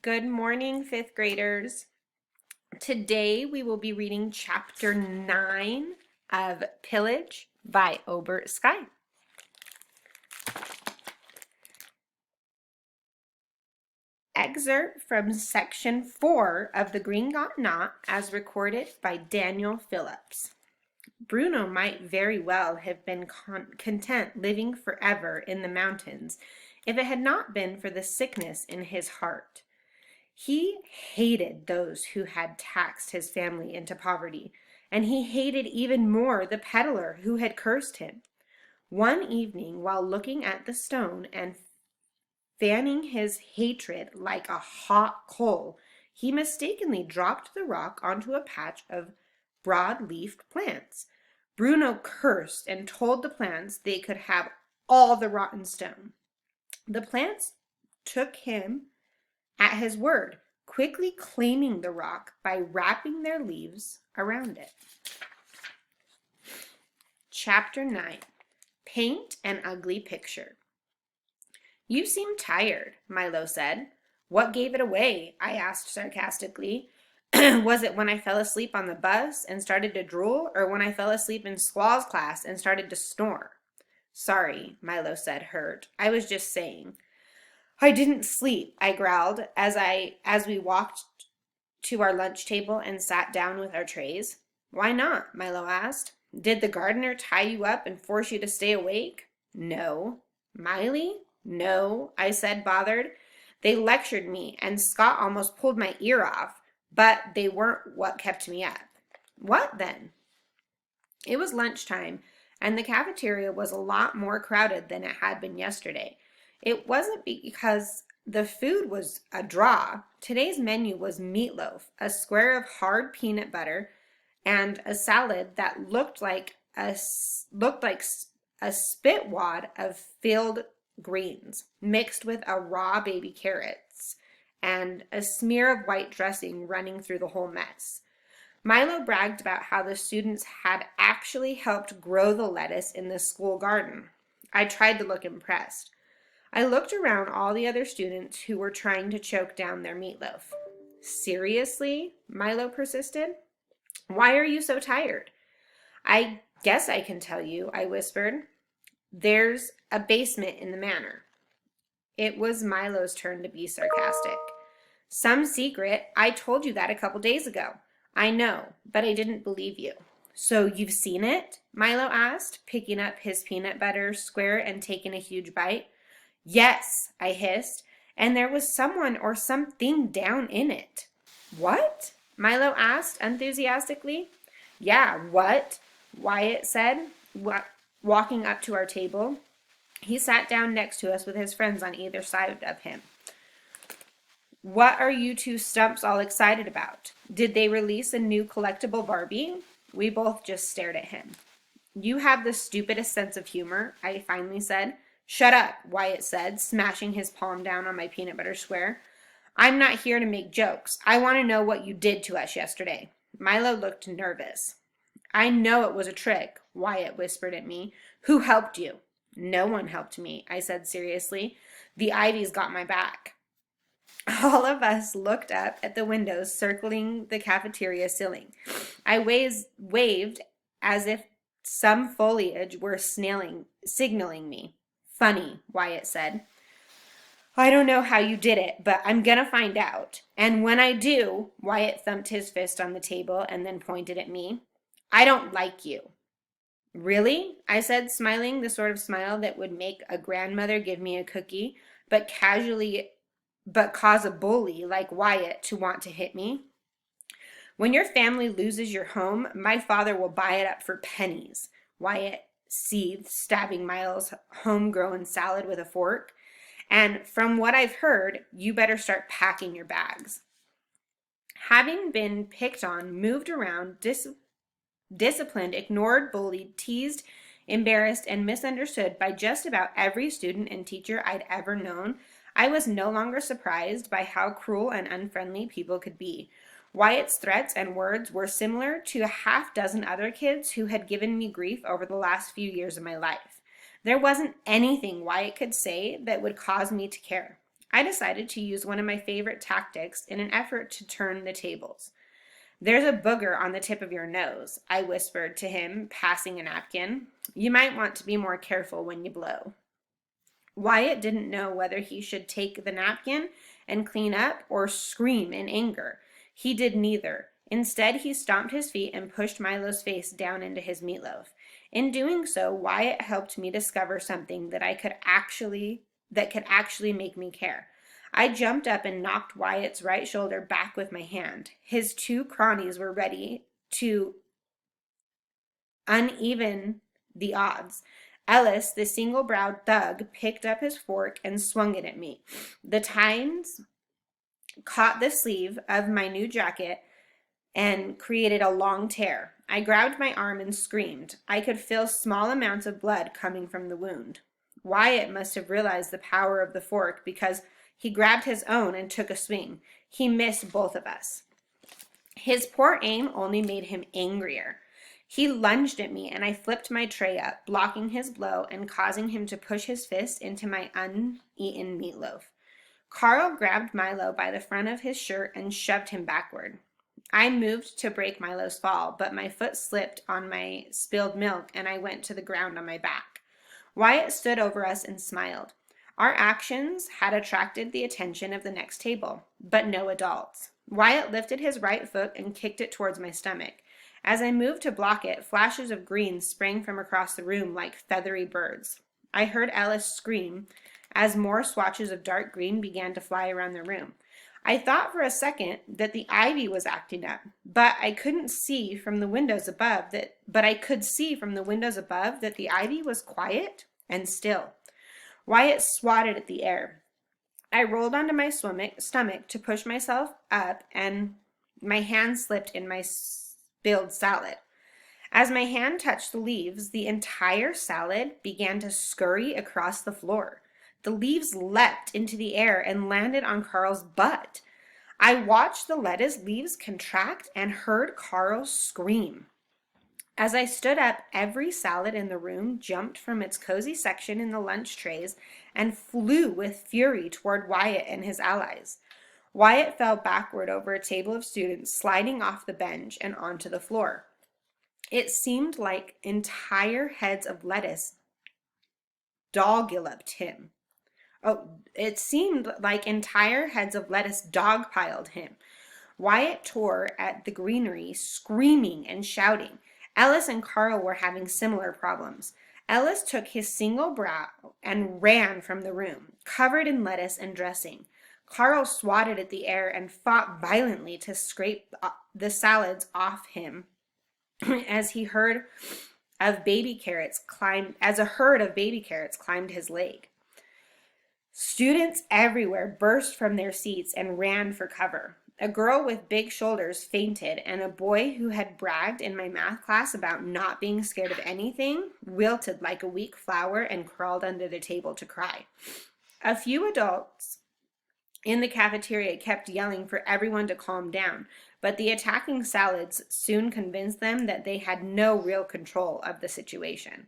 Good morning, fifth graders. Today we will be reading chapter 9 of Pillage by Obert Sky. Excerpt from section 4 of The Green Got Not as recorded by Daniel Phillips. Bruno might very well have been content living forever in the mountains if it had not been for the sickness in his heart. He hated those who had taxed his family into poverty, and he hated even more the peddler who had cursed him. One evening, while looking at the stone and fanning his hatred like a hot coal, he mistakenly dropped the rock onto a patch of broad-leafed plants. Bruno cursed and told the plants they could have all the rotten stone. The plants took him at his word, quickly claiming the rock by wrapping their leaves around it. Chapter 9. Paint an Ugly Picture. You seem tired, Milo said. What gave it away? I asked sarcastically. Was it when I fell asleep on the bus and started to drool, or when I fell asleep in Squall's class and started to snore? Sorry, Milo said, hurt. I was just saying. I didn't sleep, I growled as we walked to our lunch table and sat down with our trays. Why not? Milo asked. Did the gardener tie you up and force you to stay awake? No. Miley? No, I said, bothered. They lectured me, and Scott almost pulled my ear off, but they weren't what kept me up. What then? It was lunchtime, and the cafeteria was a lot more crowded than it had been yesterday. It wasn't because the food was a draw. Today's menu was meatloaf, a square of hard peanut butter, and a salad that looked like a spit wad of filled greens mixed with a raw baby carrots and a smear of white dressing running through the whole mess. Milo bragged about how the students had actually helped grow the lettuce in the school garden. I tried to look impressed. I looked around all the other students who were trying to choke down their meatloaf. Seriously? Milo persisted. Why are you so tired? I guess I can tell you, I whispered. There's a basement in the manor. It was Milo's turn to be sarcastic. Some secret. I told you that a couple days ago. I know, but I didn't believe you. So you've seen it? Milo asked, picking up his peanut butter square and taking a huge bite. Yes, I hissed, and there was someone or something down in it. What? Milo asked enthusiastically. Yeah, what? Wyatt said, walking up to our table. He sat down next to us with his friends on either side of him. What are you two stumps all excited about? Did they release a new collectible Barbie? We both just stared at him. You have the stupidest sense of humor, I finally said. Shut up, Wyatt said, smashing his palm down on my peanut butter square. I'm not here to make jokes. I want to know what you did to us yesterday. Milo looked nervous. I know it was a trick, Wyatt whispered at me. Who helped you? No one helped me, I said seriously. The Ivies got my back. All of us looked up at the windows circling the cafeteria ceiling. I waved as if some foliage were signaling me. Funny, Wyatt said. I don't know how you did it, but I'm gonna find out. And when I do, Wyatt thumped his fist on the table and then pointed at me. I don't like you. Really? I said, smiling the sort of smile that would make a grandmother give me a cookie, but cause a bully like Wyatt to want to hit me. When your family loses your home, my father will buy it up for pennies, Wyatt seethed, stabbing Milo's homegrown salad with a fork. And from what I've heard, you better start packing your bags. Having been picked on, moved around, disciplined, ignored, bullied, teased, embarrassed, and misunderstood by just about every student and teacher I'd ever known, I was no longer surprised by how cruel and unfriendly people could be. Wyatt's threats and words were similar to a half-dozen other kids who had given me grief over the last few years of my life. There wasn't anything Wyatt could say that would cause me to care. I decided to use one of my favorite tactics in an effort to turn the tables. "There's a booger on the tip of your nose," I whispered to him, passing a napkin. "You might want to be more careful when you blow." Wyatt didn't know whether he should take the napkin and clean up or scream in anger. He did neither. Instead, he stomped his feet and pushed Milo's face down into his meatloaf. In doing so, Wyatt helped me discover something that could actually make me care. I jumped up and knocked Wyatt's right shoulder back with my hand. His two cronies were ready to uneven the odds. Ellis, the single-browed thug, picked up his fork and swung it at me. The tines caught the sleeve of my new jacket and created a long tear. I grabbed my arm and screamed. I could feel small amounts of blood coming from the wound. Wyatt must have realized the power of the fork because he grabbed his own and took a swing. He missed both of us. His poor aim only made him angrier. He lunged at me, and I flipped my tray up, blocking his blow and causing him to push his fist into my uneaten meatloaf. Carl grabbed Milo by the front of his shirt and shoved him backward. I moved to break Milo's fall, but my foot slipped on my spilled milk, and I went to the ground on my back. Wyatt stood over us and smiled. Our actions had attracted the attention of the next table, but no adults. Wyatt lifted his right foot and kicked it towards my stomach. As I moved to block it, flashes of green sprang from across the room like feathery birds. I heard Ellis scream as more swatches of dark green began to fly around the room. I thought for a second that the ivy was acting up, but I could see from the windows above that the ivy was quiet and still. Wyatt swatted at the air. I rolled onto my stomach to push myself up, and my hand slipped in my spilled salad. As my hand touched the leaves, the entire salad began to scurry across the floor. The leaves leapt into the air and landed on Carl's butt. I watched the lettuce leaves contract and heard Carl scream. As I stood up, every salad in the room jumped from its cozy section in the lunch trays and flew with fury toward Wyatt and his allies. Wyatt fell backward over a table of students, sliding off the bench and onto the floor. It seemed like entire heads of lettuce dogpiled him. Dogpiled him. Wyatt tore at the greenery, screaming and shouting. Ellis and Carl were having similar problems. Ellis took his single brow and ran from the room, covered in lettuce and dressing. Carl swatted at the air and fought violently to scrape the salads off him as a herd of baby carrots climbed his leg. Students everywhere burst from their seats and ran for cover. A girl with big shoulders fainted, and a boy who had bragged in my math class about not being scared of anything wilted like a weak flower and crawled under the table to cry. A few adults in the cafeteria kept yelling for everyone to calm down, but the attacking salads soon convinced them that they had no real control of the situation.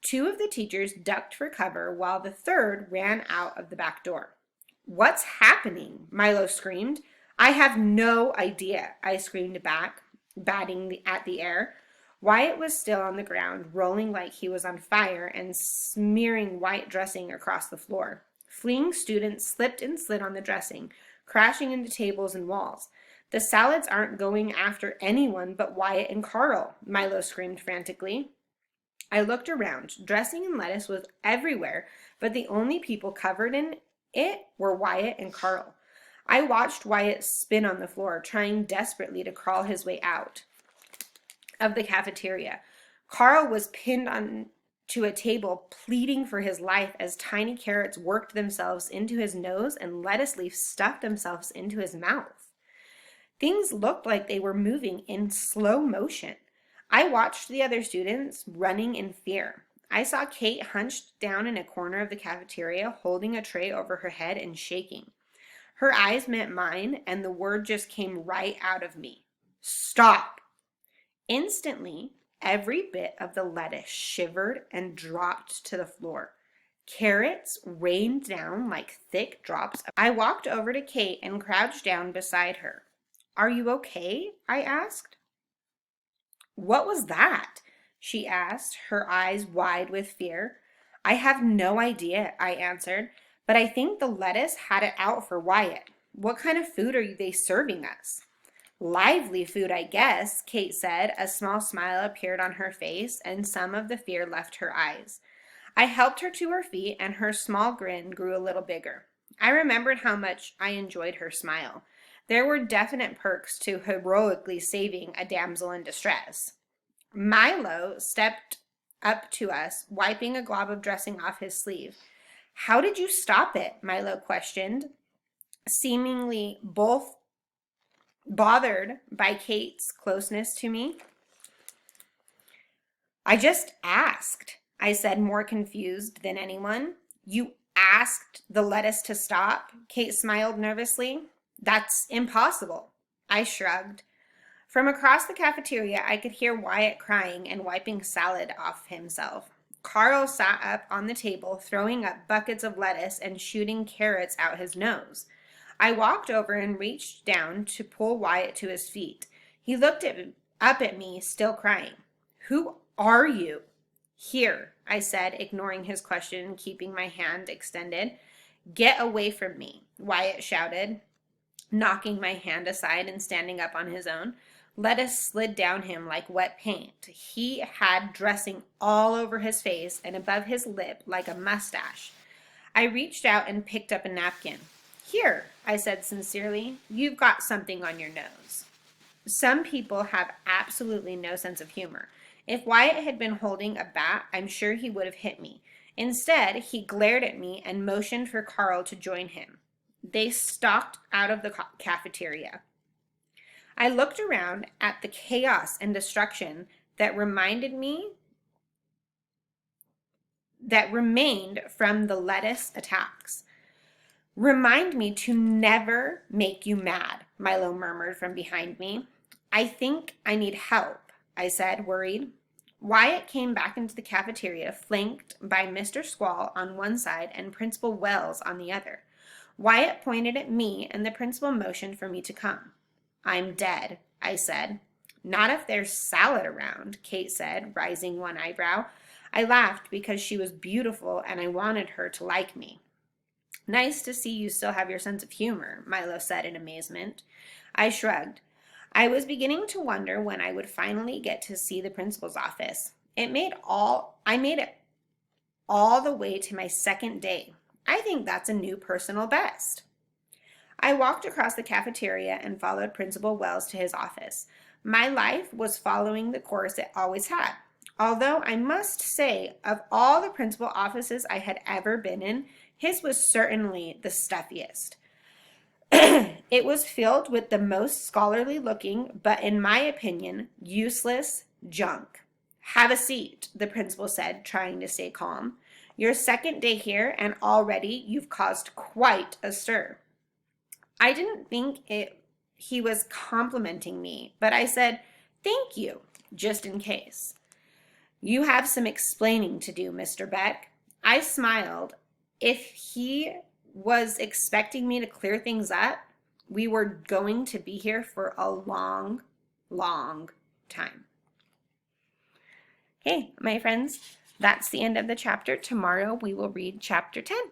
Two of the teachers ducked for cover while the third ran out of the back door. "What's happening?" Milo screamed. "I have no idea," I screamed back, batting at the air. Wyatt was still on the ground, rolling like he was on fire and smearing white dressing across the floor. Fleeing students slipped and slid on the dressing, crashing into tables and walls. "The salads aren't going after anyone but Wyatt and Carl," Milo screamed frantically. I looked around. Dressing and lettuce was everywhere, but the only people covered in it were Wyatt and Carl. I watched Wyatt spin on the floor, trying desperately to crawl his way out of the cafeteria. Carl was pinned onto a table, pleading for his life as tiny carrots worked themselves into his nose and lettuce leaves stuffed themselves into his mouth. Things looked like they were moving in slow motion. I watched the other students running in fear. I saw Kate hunched down in a corner of the cafeteria, holding a tray over her head and shaking. Her eyes met mine, and the word just came right out of me. "Stop!" Instantly, every bit of the lettuce shivered and dropped to the floor. Carrots rained down like thick drops. I walked over to Kate and crouched down beside her. "Are you okay?" I asked. "What was that?" she asked, her eyes wide with fear. "I have no idea," I answered, "but I think the lettuce had it out for Wyatt. What kind of food are they serving us?" "Lively food, I guess," Kate said. A small smile appeared on her face, and some of the fear left her eyes. I helped her to her feet, and her small grin grew a little bigger. I remembered how much I enjoyed her smile. There were definite perks to heroically saving a damsel in distress. Milo stepped up to us, wiping a glob of dressing off his sleeve. "How did you stop it?" Milo questioned, seemingly both bothered by Kate's closeness to me. "I just asked," I said, more confused than anyone. "You asked the lettuce to stop?" Kate smiled nervously. "That's impossible." I shrugged. From across the cafeteria, I could hear Wyatt crying and wiping salad off himself. Carl sat up on the table, throwing up buckets of lettuce and shooting carrots out his nose. I walked over and reached down to pull Wyatt to his feet. He looked up at me, still crying. "Who are you?" "Here," I said, ignoring his question and keeping my hand extended. "Get away from me," Wyatt shouted, knocking my hand aside and standing up on his own. Lettuce slid down him like wet paint. He had dressing all over his face and above his lip like a mustache. I reached out and picked up a napkin. "Here," I said sincerely, "you've got something on your nose." Some people have absolutely no sense of humor. If Wyatt had been holding a bat, I'm sure he would have hit me. Instead, he glared at me and motioned for Carl to join him. They stalked out of the cafeteria. I looked around at the chaos and destruction that remained from the lettuce attacks. "Remind me to never make you mad," Milo murmured from behind me. "I think I need help," I said, worried. Wyatt came back into the cafeteria, flanked by Mr. Squall on one side and Principal Wells on the other. Wyatt pointed at me, and the principal motioned for me to come. "I'm dead," I said. "Not if there's salad around," Kate said, raising one eyebrow. I laughed because she was beautiful and I wanted her to like me. "Nice to see you still have your sense of humor," Milo said in amazement. I shrugged. I was beginning to wonder when I would finally get to see the principal's office. I made it all the way to my second day. I think that's a new personal best. I walked across the cafeteria and followed Principal Wells to his office. My life was following the course it always had. Although I must say, of all the principal offices I had ever been in, his was certainly the stuffiest. It was filled with the most scholarly looking, but in my opinion, useless junk. "Have a seat," the principal said, trying to stay calm. "Your second day here, and already you've caused quite a stir." I didn't think he was complimenting me, but I said, "Thank you," just in case. "You have some explaining to do, Mr. Beck." I smiled. If he was expecting me to clear things up, we were going to be here for a long, long time. Okay, my friends, that's the end of the chapter. Tomorrow we will read chapter 10.